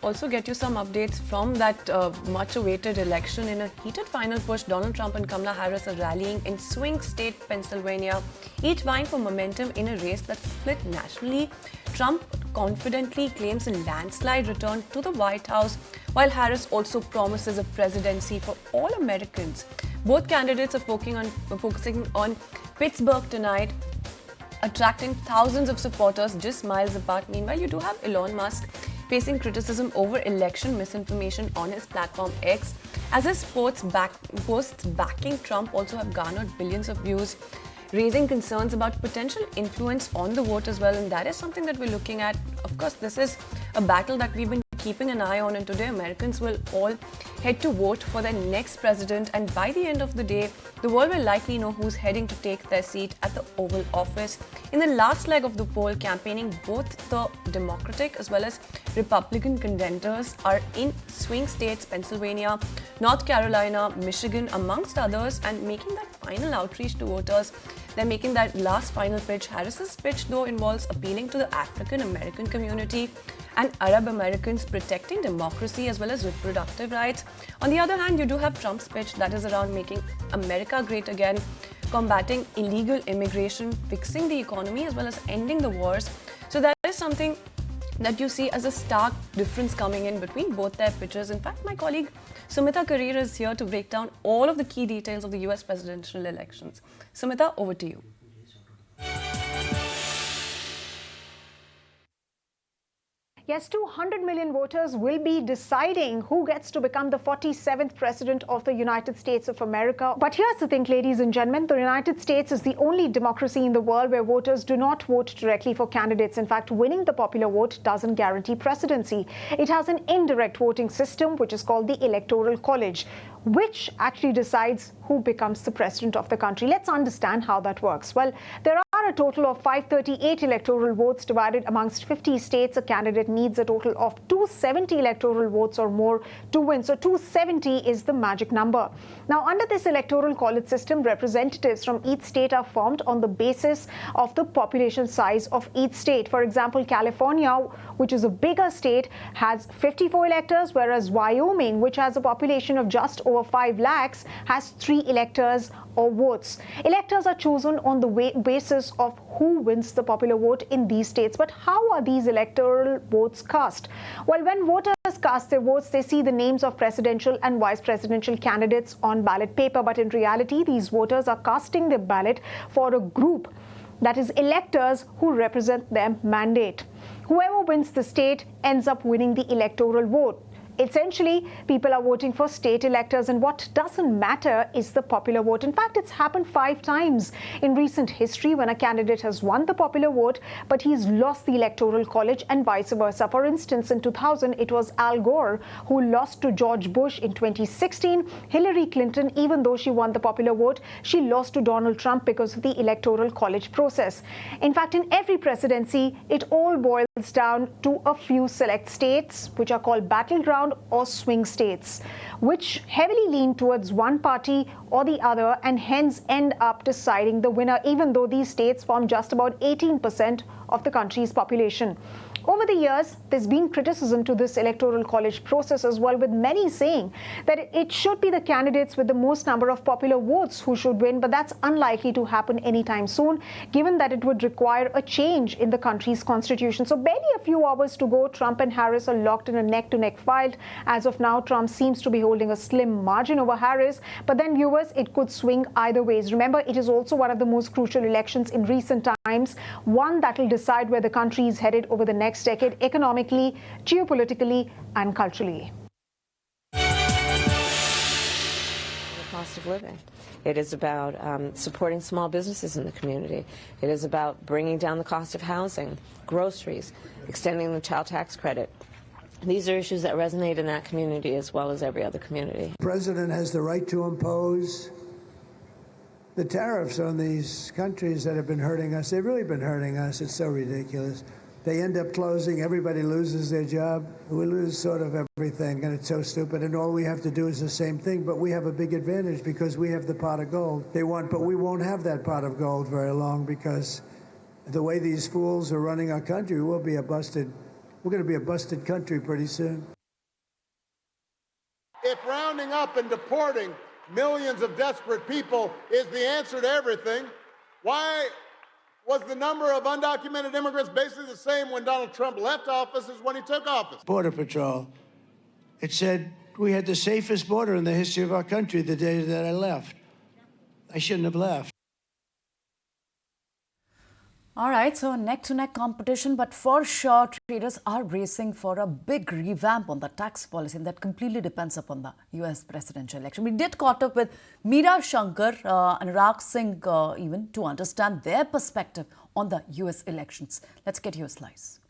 also get you some updates from that much-awaited election. In a heated final push, Donald Trump and Kamala Harris are rallying in swing state Pennsylvania, each vying for momentum in a race that's split nationally. Trump confidently claims a landslide return to the White House, while Harris also promises a presidency for all Americans. Both candidates are focusing on Pittsburgh tonight, attracting thousands of supporters just miles apart. Meanwhile, you do have Elon Musk facing criticism over election misinformation on his platform X, as his posts backing Trump also have garnered billions of views, raising concerns about potential influence on the vote as well. And that is something that we're looking at. Of course, this is a battle that we've been keeping an eye on, and today Americans will all head to vote for their next president, and by the end of the day, the world will likely know who's heading to take their seat at the Oval Office. In the last leg of the poll, campaigning both the Democratic as well as Republican contenders are in swing states, Pennsylvania, North Carolina, Michigan, amongst others, and making that final outreach to voters. They're making that last final pitch. Harris's pitch, though, involves appealing to the African American community and Arab Americans, protecting democracy as well as reproductive rights. On the other hand, you do have Trump's pitch that is around making America great again, combating illegal immigration, fixing the economy as well as ending the wars. So that is something that you see as a stark difference coming in between both their pitches. In fact, my colleague Sumita Karir is here to break down all of the key details of the US presidential elections. Sumita, over to you. Yes, 200 million voters will be deciding who gets to become the 47th president of the United States of America. But here's the thing, ladies and gentlemen, the United States is the only democracy in the world where voters do not vote directly for candidates. In fact, winning the popular vote doesn't guarantee presidency. It has an indirect voting system, which is called the Electoral College, which actually decides who becomes the president of the country. Let's understand how that works. Well, there are a total of 538 electoral votes divided amongst 50 states. A candidate needs a total of 270 electoral votes or more to win. So 270 is the magic number. Now, under this electoral college system, representatives from each state are formed on the basis of the population size of each state. For example, California, which is a bigger state, has 54 electors, whereas Wyoming, which has a population of just over 5 lakhs, has 3 electors or votes. Electors are chosen on the basis of who wins the popular vote in these states. But how are these electoral votes cast? Well, when voters cast their votes, they see the names of presidential and vice presidential candidates on ballot paper. But in reality, these voters are casting their ballot for a group, that is, electors who represent their mandate. Whoever wins the state ends up winning the electoral vote. Essentially, people are voting for state electors, and what doesn't matter is the popular vote. In fact, it's happened 5 times in recent history when a candidate has won the popular vote, but he's lost the electoral college, and vice versa. For instance, in 2000, it was Al Gore who lost to George Bush. In 2016, Hillary Clinton, even though she won the popular vote, she lost to Donald Trump because of the electoral college process. In fact, in every presidency, it all boils down to a few select states, which are called battleground or swing states, which heavily lean towards one party or the other and hence end up deciding the winner, even though these states form just about 18% of the country's population. Over the years, there's been criticism to this electoral college process as well, with many saying that it should be the candidates with the most number of popular votes who should win, but that's unlikely to happen anytime soon, given that it would require a change in the country's constitution. So barely a few hours to go. Trump and Harris are locked in a neck-to-neck fight. As of now, Trump seems to be holding a slim margin over Harris, but then, viewers, it could swing either ways. Remember, it is also one of the most crucial elections in recent times, one that will decide where the country is headed over the next decade, economically, geopolitically, and culturally. The cost of living. It is about supporting small businesses in the community. It is about bringing down the cost of housing, groceries, extending the child tax credit. These are issues that resonate in that community as well as every other community. The president has the right to impose the tariffs on these countries that have been hurting us. They've really been hurting us. It's so ridiculous. They end up closing. Everybody loses their job. We lose sort of everything, and it's so stupid. And all we have to do is the same thing, but we have a big advantage because we have the pot of gold they want, but we won't have that pot of gold very long because the way these fools are running our country, we'll be a busted We're going to be a busted country pretty soon. If rounding up and deporting millions of desperate people is the answer to everything, why was the number of undocumented immigrants basically the same when Donald Trump left office as when he took office? Border Patrol. It said we had the safest border in the history of our country the day that I left. I shouldn't have left. All right, so neck-to-neck competition, but for sure, traders are racing for a big revamp on the tax policy, and that completely depends upon the US presidential election. We did caught up with Meera Shankar, Anurag Singh even, to understand their perspective on the US elections. Let's get you a slice.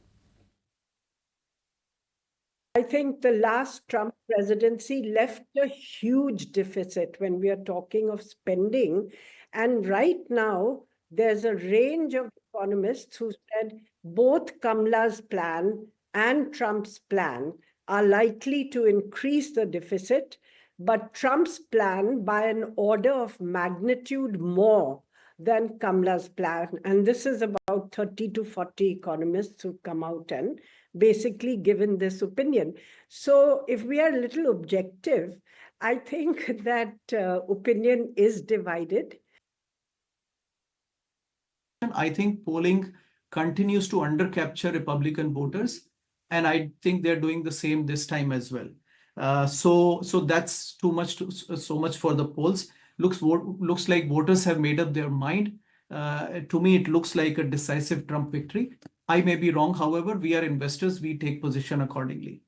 I think the last Trump presidency left a huge deficit when we are talking of spending. And right now, there's a range of economists who said both Kamala's plan and Trump's plan are likely to increase the deficit, but Trump's plan by an order of magnitude more than Kamala's plan. And this is about 30 to 40 economists who've come out and basically given this opinion. So if we are a little objective, I think that opinion is divided. I think polling continues to undercapture Republican voters, and I think they're doing the same this time as well. So that's too much. So much for the polls. Looks like voters have made up their mind. To me, it looks like a decisive Trump victory. I may be wrong. However, we are investors. We take position accordingly.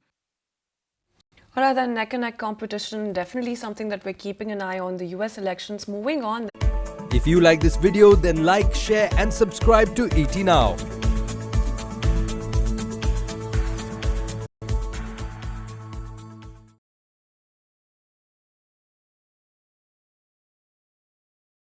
All right, then neck-and-neck competition, definitely something that we're keeping an eye on. The US elections. Moving on. If you like this video, then like, share and subscribe to ET Now.